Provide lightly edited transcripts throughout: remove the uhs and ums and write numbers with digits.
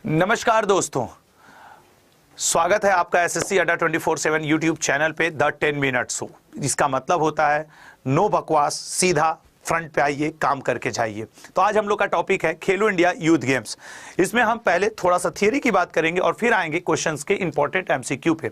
नमस्कार दोस्तों, स्वागत है आपका एसएससी अड्डा 24/7 यूट्यूब चैनल पे द 10 मिनट्स शो। जिसका मतलब होता है नो बकवास, सीधा फ्रंट पे आइए, काम करके जाइए। तो आज हम लोग का टॉपिक है खेलो इंडिया यूथ गेम्स। इसमें हम पहले थोड़ा सा थियरी की बात करेंगे और फिर आएंगे क्वेश्चंस के इंपॉर्टेंट एमसीक्यू पे।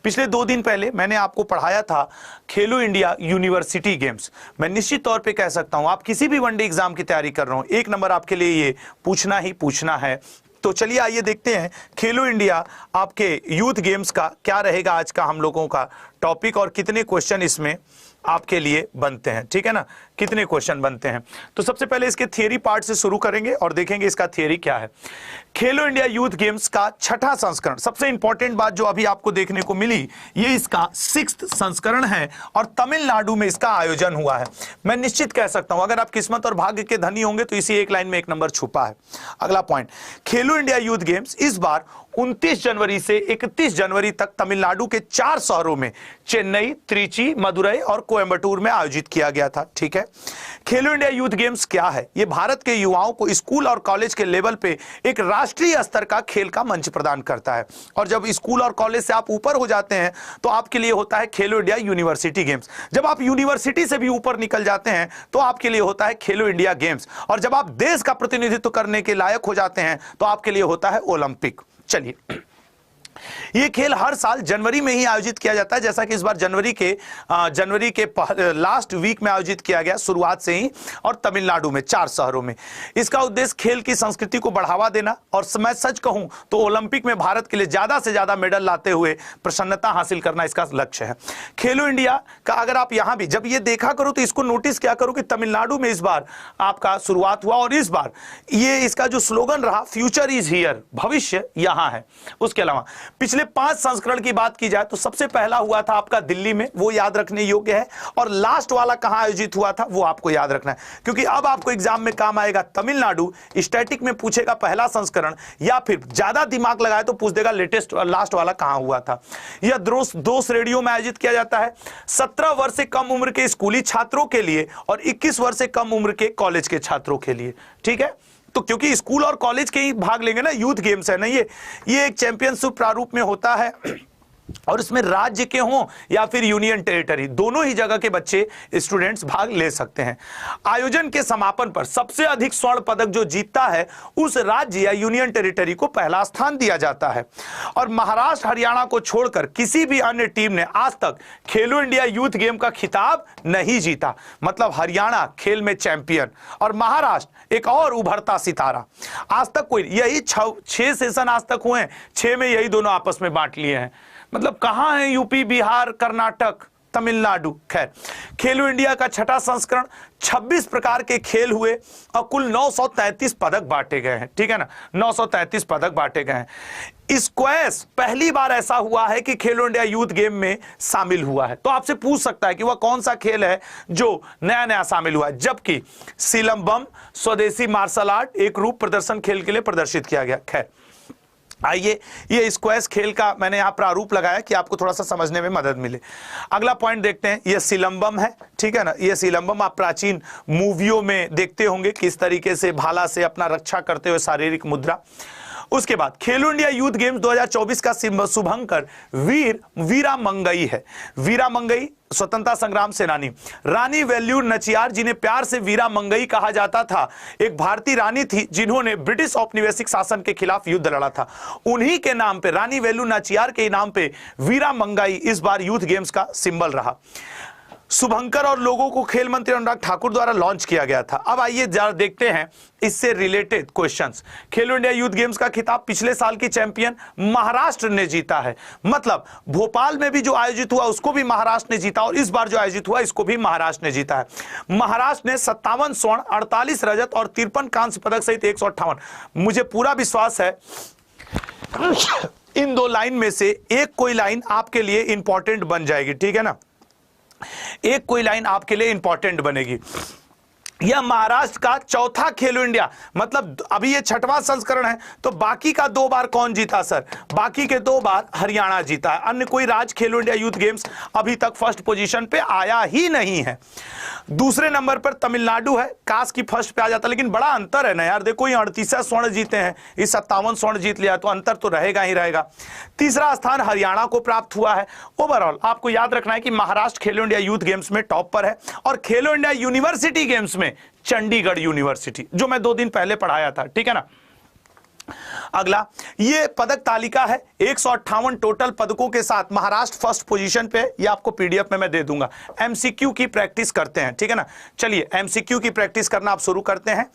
पिछले 2 दिन पहले मैंने आपको पढ़ाया था खेलो इंडिया यूनिवर्सिटी गेम्स। मैं निश्चित तौर पे कह सकता हूं, आप किसी भी वनडे एग्जाम की तैयारी कर रहे हो, 1 नंबर आपके लिए ये पूछना ही पूछना है। तो चलिए आइए देखते हैं खेलो इंडिया आपके यूथ गेम्स का क्या रहेगा आज का हम लोगों का टॉपिक और कितने क्वेश्चन इसमें आपके लिए बनते हैं। ठीक है ना, कितने क्वेश्चन बनते हैं। तो सबसे पहले इसके थियरी पार्ट से शुरू करेंगे और देखेंगे इसका थियरी क्या है। खेलो इंडिया यूथ गेम्स का 6ठा संस्करण, सबसे इंपॉर्टेंट बात जो अभी आपको देखने को मिली, ये इसका 6th संस्करण है और तमिलनाडु में इसका आयोजन हुआ है। मैं निश्चित कह सकता हूं, अगर आप किस्मत और भाग्य के धनी होंगे तो इसी एक लाइन में 1 नंबर छुपा है। अगला पॉइंट, खेलो इंडिया यूथ गेम्स इस बार 29 जनवरी से 31 जनवरी तक तमिलनाडु के 4 शहरों में चेन्नई, त्रिची, मदुरई और कोयम्बटूर में आयोजित किया गया था। ठीक है, खेलो इंडिया यूथ गेम्स क्या है? यह भारत के युवाओं को स्कूल और कॉलेज के लेवल पे एक राष्ट्रीय स्तर का खेल का मंच प्रदान करता है। और जब स्कूल और कॉलेज से आप ऊपर हो जाते हैं तो आपके लिए होता है खेलो इंडिया यूनिवर्सिटी गेम्स। जब आप यूनिवर्सिटी से भी ऊपर निकल जाते हैं तो आपके लिए होता है खेलो इंडिया गेम्स। और जब आप देश का प्रतिनिधित्व करने के लायक हो जाते हैं तो आपके लिए होता है ओलंपिक। चलिए, ये खेल हर साल जनवरी में ही आयोजित किया जाता है, जैसा कि इस बार जनवरी के लास्ट वीक में आयोजित किया गया, शुरुआत से ही, और तमिलनाडु में 4 शहरों में। इसका उद्देश्य खेल की संस्कृति को बढ़ावा देना और मैं सच कहूं तो ओलंपिक में भारत के लिए ज्यादा से ज्यादा मेडल लाते हुए प्रसन्नता हासिल करना इसका लक्ष्य है। खेलो इंडिया का अगर आप यहां भी जब ये देखा करो तो इसको नोटिस क्या करो कि तमिलनाडु में इस बार आपका शुरुआत हुआ और इस बार ये इसका जो स्लोगन रहा, फ्यूचर इज हियर, भविष्य यहां है। उसके अलावा पिछले 5 संस्करण की बात की जाए तो सबसे पहला हुआ था आपका दिल्ली में, वो याद रखने योग्य है, और लास्ट वाला कहां आयोजित हुआ था वो आपको याद रखना है, क्योंकि अब आपको एग्जाम में काम आएगा। तमिलनाडु स्टैटिक में पूछेगा पहला संस्करण, या फिर ज्यादा दिमाग लगाए तो पूछ देगा लेटेस्ट लास्ट वाला कहां हुआ था। यह 2 श्रेणियों में आयोजित किया जाता है, 17 वर्ष से कम उम्र के स्कूली छात्रों के लिए और 21 वर्ष से कम उम्र के कॉलेज के छात्रों के लिए। ठीक है, तो क्योंकि स्कूल और कॉलेज के ही भाग लेंगे ना, यूथ गेम्स है ना, ये एक चैंपियनशिप प्रारूप में होता है और इसमें राज्य के हों या फिर यूनियन टेरिटरी, दोनों ही जगह के बच्चे स्टूडेंट्स भाग ले सकते हैं। आयोजन के समापन पर सबसे अधिक स्वर्ण पदक जो जीतता है उस राज्य या यूनियन टेरिटरी को पहला स्थान दिया जाता है। और महाराष्ट्र, हरियाणा को छोड़कर किसी भी अन्य टीम ने आज तक खेलो इंडिया यूथ गेम का खिताब नहीं जीता। मतलब हरियाणा खेल में चैंपियन और महाराष्ट्र एक और उभरता सितारा। आज तक कोई, यही 6 सेशन आज तक हुए हैं, 6 में यही दोनों आपस में बांट लिए हैं। मतलब कहां है यूपी, बिहार, कर्नाटक, तमिलनाडु। खैर, खेलो इंडिया का 6ठा संस्करण, 26 प्रकार के खेल हुए और कुल 933 पदक बांटे गए हैं। ठीक है ना, 933 पदक बांटे गए हैं। स्क्वैश पहली बार ऐसा हुआ है कि खेलो इंडिया यूथ गेम में शामिल हुआ है। तो आपसे पूछ सकता है कि वह कौन सा खेल है जो नया नया शामिल हुआ है, जबकि सिलंबम स्वदेशी मार्शल आर्ट एक रूप प्रदर्शन खेल के लिए प्रदर्शित किया गया। खैर, आइए, ये स्क्वैश खेल का मैंने यहां प्रारूप लगाया कि आपको थोड़ा सा समझने में मदद मिले। अगला पॉइंट देखते हैं, ये सिलंबम है। ठीक है ना, ये सिलंबम आप प्राचीन मूवियों में देखते होंगे किस तरीके से भाला से अपना रक्षा करते हुए शारीरिक मुद्रा। उसके बाद खेलो इंडिया यूथ गेम्स 2024 का शुभंकर वीरा मंगई है। वीरा मंगई स्वतंत्रता संग्राम सेनानी रानी वेल्लूर नचियार, जिन्हें प्यार से वीरा मंगई कहा जाता था, एक भारतीय रानी थी जिन्होंने ब्रिटिश औपनिवेशिक शासन के खिलाफ युद्ध लड़ा था। उन्हीं के नाम पे, रानी वेल्लूर नचियार के नाम पे वीरा मंगई इस बार यूथ गेम्स का सिंबल रहा। शुभंकर और लोगों को खेल मंत्री अनुराग ठाकुर द्वारा लॉन्च किया गया था। अब आइए जरा देखते हैं इससे रिलेटेड क्वेश्चंस। खेलो इंडिया यूथ गेम्स का खिताब पिछले साल की चैंपियन महाराष्ट्र ने जीता है। मतलब भोपाल में भी जो आयोजित हुआ उसको भी महाराष्ट्र ने जीता और इस बार जो आयोजित हुआ इसको भी महाराष्ट्र ने जीता है। महाराष्ट्र ने 57 स्वर्ण, 48 रजत और 53 कांस्य पदक सहित 158। मुझे पूरा विश्वास है इन 2 लाइन में से एक कोई लाइन आपके लिए इंपॉर्टेंट बन जाएगी। ठीक है ना, एक कोई लाइन आपके लिए इंपॉर्टेंट बनेगी। यह महाराष्ट्र का चौथा खेलो इंडिया, मतलब अभी ये छठवां संस्करण है, तो बाकी का 2 बार कौन जीता सर? बाकी के 2 बार हरियाणा जीता है। अन्य कोई राज्य खेलो इंडिया यूथ गेम्स अभी तक फर्स्ट पोजीशन पे आया ही नहीं है। दूसरे नंबर पर तमिलनाडु है, काश की फर्स्ट पे आ जाता, लेकिन बड़ा अंतर है ना यार। देखो ये 38 स्वर्ण जीते हैं, इस 57 स्वर्ण जीत लिया, तो अंतर तो रहेगा ही रहेगा। तीसरा स्थान हरियाणा को प्राप्त हुआ है। ओवरऑल आपको याद रखना है कि महाराष्ट्र खेलो इंडिया यूथ गेम्स में टॉप पर है, और खेलो इंडिया यूनिवर्सिटी गेम्स में चंडीगढ़ यूनिवर्सिटी, जो मैं 2 दिन पहले पढ़ाया था, ठीक है ना। अगला ये पदक तालिका है, 158 टोटल पदकों के साथ महाराष्ट्र फर्स्ट पोजीशन पे। ये आपको पीडीएफ में मैं दे दूंगा। एमसीक्यू की प्रैक्टिस करते हैं, ठीक है ना। चलिए एमसीक्यू की प्रैक्टिस करना आप शुरू करते हैं।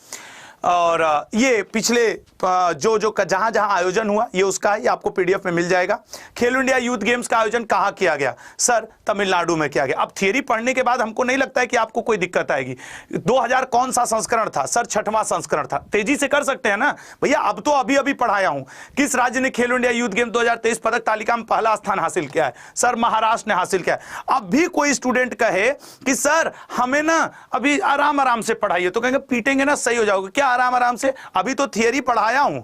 और ये पिछले जो जहां जहां आयोजन हुआ ये उसका है, ये आपको पीडीएफ में मिल जाएगा। खेलो इंडिया यूथ गेम्स का आयोजन कहां किया गया? सर तमिलनाडु में किया गया। अब थियरी पढ़ने के बाद हमको नहीं लगता है कि आपको कोई दिक्कत आएगी। 2000 कौन सा संस्करण था? सर छठवां संस्करण था। तेजी से कर सकते हैं ना भैया, अब तो अभी अभी पढ़ाया हूं। किस राज्य ने खेलो इंडिया यूथ गेम 2023 पदक तालिका में पहला स्थान हासिल किया है? सर महाराष्ट्र ने हासिल किया है। अब भी कोई स्टूडेंट कहे कि सर हमें ना अभी आराम आराम से पढ़ाइए, तो कहेंगे पीटेंगे ना, सही हो जाओगे क्या आराम आराम से? अभी तो थियरी पढ़ाया हूं।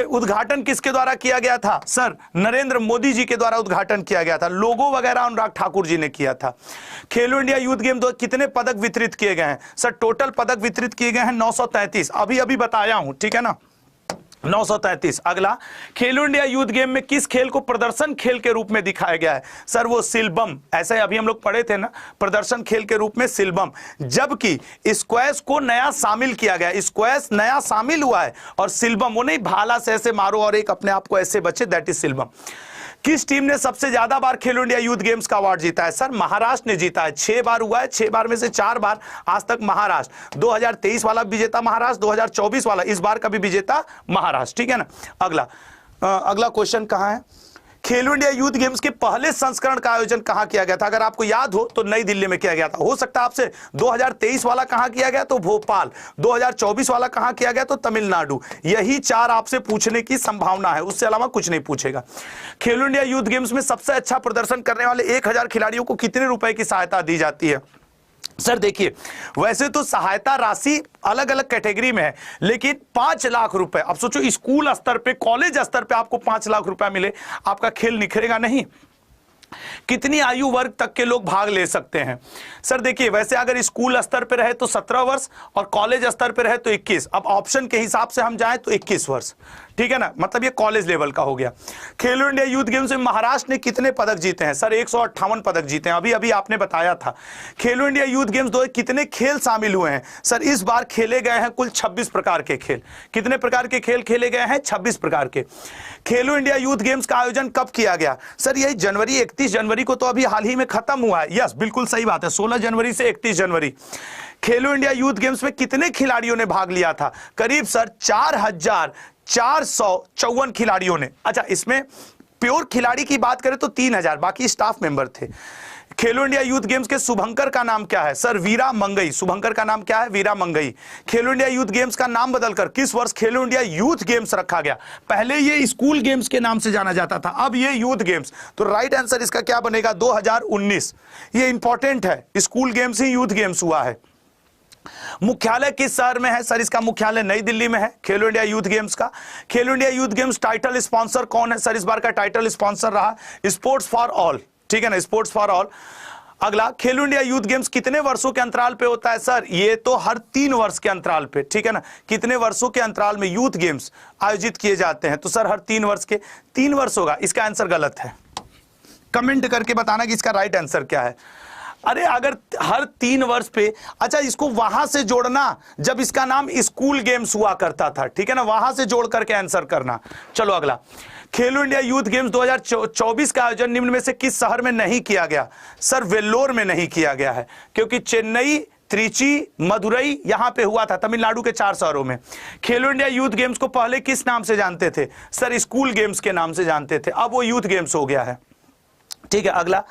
उद्घाटन किसके द्वारा किया गया था? सर नरेंद्र मोदी जी के द्वारा उद्घाटन किया गया था। लोगो वगैरह अनुराग ठाकुर जी ने किया था। खेलो इंडिया यूथ गेम कितने पदक वितरित किए गए हैं? सर टोटल पदक वितरित किए गए हैं 933, अभी अभी बताया हूं, ठीक है ना, 933। अगला खेलो इंडिया यूथ गेम में किस खेल को प्रदर्शन खेल के रूप में दिखाया गया है? सर वो सिलबम, ऐसे अभी हम लोग पढ़े थे ना, प्रदर्शन खेल के रूप में सिलबम। जबकि स्क्वैश को नया शामिल किया गया, स्क्वैश नया शामिल हुआ है, और सिलबम वो नहीं भाला से ऐसे मारो और एक अपने आप को ऐसे बचे, दैट इज सिलबम। किस टीम ने सबसे ज्यादा बार खेलो इंडिया यूथ गेम्स का अवार्ड जीता है? सर महाराष्ट्र ने जीता है, 6 बार हुआ है, 6 बार में से 4 बार आज तक महाराष्ट्र। 2023 वाला विजेता महाराष्ट्र, 2024 वाला, इस बार का भी विजेता महाराष्ट्र, ठीक है ना। अगला क्वेश्चन कहां है? खेलो इंडिया यूथ गेम्स के पहले संस्करण का आयोजन कहां किया गया था? अगर आपको याद हो तो नई दिल्ली में किया गया था। हो सकता है आपसे 2023 वाला कहां किया गया तो भोपाल, 2024 वाला कहां किया गया तो तमिलनाडु। यही 4 आपसे पूछने की संभावना है, उससे अलावा कुछ नहीं पूछेगा। खेलो इंडिया यूथ गेम्स में सबसे अच्छा प्रदर्शन करने वाले 1000 खिलाड़ियों को कितने रुपए की सहायता दी जाती है? सर देखिए, वैसे तो सहायता राशि अलग अलग कैटेगरी में है, लेकिन 5 लाख रुपए। अब सोचो स्कूल स्तर पे, कॉलेज स्तर पे आपको 5 लाख रुपए मिले, आपका खेल निखरेगा नहीं? कितनी आयु वर्ग तक के लोग भाग ले सकते हैं? सर देखिए, वैसे अगर स्कूल स्तर पे रहे तो 17 वर्ष और कॉलेज स्तर पे रहे तो 21। अब ऑप्शन के हिसाब से हम जाएं तो 21 वर्ष, ठीक है ना, मतलब ये कॉलेज लेवल का हो गया। खेलो इंडिया यूथ गेम्स में महाराष्ट्र ने कितने पदक जीते हैं? सर 158 पदक जीते हैं, अभी अभी आपने बताया था। खेलो इंडिया यूथ गेम्स 2 कितने खेल शामिल हुए हैं? सर इस बार खेले गए हैं कुल 26 प्रकार के खेल। कितने प्रकार के खेल खेले गए हैं? 26 प्रकार के। खेलो इंडिया यूथ गेम्स का आयोजन कब किया गया? सर यही जनवरी, 31 जनवरी को तो अभी हाल ही में खत्म हुआ है। यस बिल्कुल सही बात है, 16 जनवरी से 31 जनवरी। खेलो इंडिया यूथ गेम्स में कितने खिलाड़ियों ने भाग लिया था? करीब सर 4454 खिलाड़ियों ने। अच्छा, इसमें प्योर खिलाड़ी की बात करें तो 3000, बाकी स्टाफ मेंबर थे। खेलो इंडिया यूथ गेम्स के शुभंकर का नाम क्या है? सर वीरा मंगई। शुभंकर का नाम क्या है? वीरा मंगई। खेलो इंडिया यूथ गेम्स का नाम बदलकर किस वर्ष खेलो इंडिया यूथ गेम्स रखा गया? पहले ये स्कूल गेम्स के नाम से जाना जाता था, अब ये यूथ गेम्स। तो राइट आंसर इसका क्या बनेगा? 2019। ये इंपॉर्टेंट है, स्कूल गेम्स ही यूथ गेम्स हुआ है। मुख्यालय किस शहर में है? सर इसका मुख्यालय नई दिल्ली में है, खेलो इंडिया यूथ गेम्स का। खेलो India youth games title sponsor कौन है? सर इस बार का टाइटल स्पॉन्सर रहा स्पोर्ट्स फॉर ऑल, ठीक है ना, स्पोर्ट्स फॉर ऑल। अगला, खेलो इंडिया यूथ गेम्स कितने वर्षों के अंतराल पे होता है? सर ये तो हर 3 वर्ष के अंतराल पे, ठीक है ना। कितने वर्षों के अंतराल में यूथ गेम्स आयोजित किए जाते हैं? तो सर हर 3 वर्ष के। 3 वर्ष होगा, इसका आंसर गलत है। कमेंट करके बताना कि इसका राइट आंसर क्या है। अरे अगर हर 3 वर्ष पे, अच्छा इसको वहां से जोड़ना जब इसका नाम स्कूल गेम्स हुआ करता था, ठीक है ना, वहां से जोड़ करके आंसर करना। चलो अगला, खेलो इंडिया यूथ गेम्स 2024 का आयोजन निम्न में से किस शहर में नहीं किया गया? सर वेल्लोर में नहीं किया गया है, क्योंकि चेन्नई, त्रिची, मदुरई यहां पे हुआ था, तमिलनाडु के 4 शहरों में। खेलो इंडिया यूथ गेम्स को पहले किस नाम से जानते थे? सर स्कूल गेम्स के नाम से जानते थे, अब वो यूथ गेम्स हो गया है, ठीक है। अगला,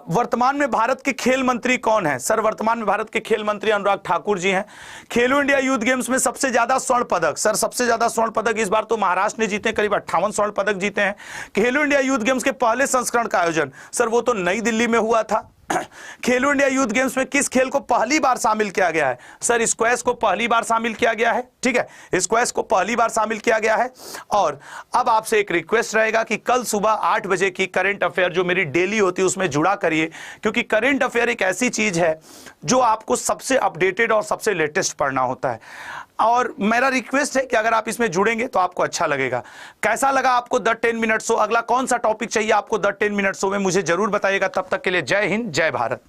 वर्तमान में भारत के खेल मंत्री कौन है? सर वर्तमान में भारत के खेल मंत्री अनुराग ठाकुर जी हैं। खेलो इंडिया यूथ गेम्स में सबसे ज्यादा स्वर्ण पदक, सर सबसे ज्यादा स्वर्ण पदक इस बार तो महाराष्ट्र ने जीते, करीब 58 स्वर्ण पदक जीते हैं। खेलो इंडिया यूथ गेम्स के पहले संस्करण का आयोजन, सर वो तो नई दिल्ली में हुआ था, खेलो इंडिया यूथ गेम्स में किस खेल को पहली बार शामिल किया गया है? सर स्क्वैश को पहली बार शामिल किया गया है। ठीक है, स्क्वैश को पहली बार शामिल किया गया है। और अब आपसे एक रिक्वेस्ट रहेगा कि कल सुबह 8 बजे की करंट अफेयर जो मेरी डेली होती है उसमें जुड़ा करिए, क्योंकि करंट अफेयर एक ऐसी चीज है जो आपको सबसे अपडेटेड और सबसे लेटेस्ट पढ़ना होता है। और मेरा रिक्वेस्ट है कि अगर आप इसमें जुड़ेंगे तो आपको अच्छा लगेगा। कैसा लगा आपको द 10 मिनट शो? अगला कौन सा टॉपिक चाहिए आपको द 10 मिनट शो में, मुझे जरूर बताइएगा। तब तक के लिए जय हिंद, जय भारत।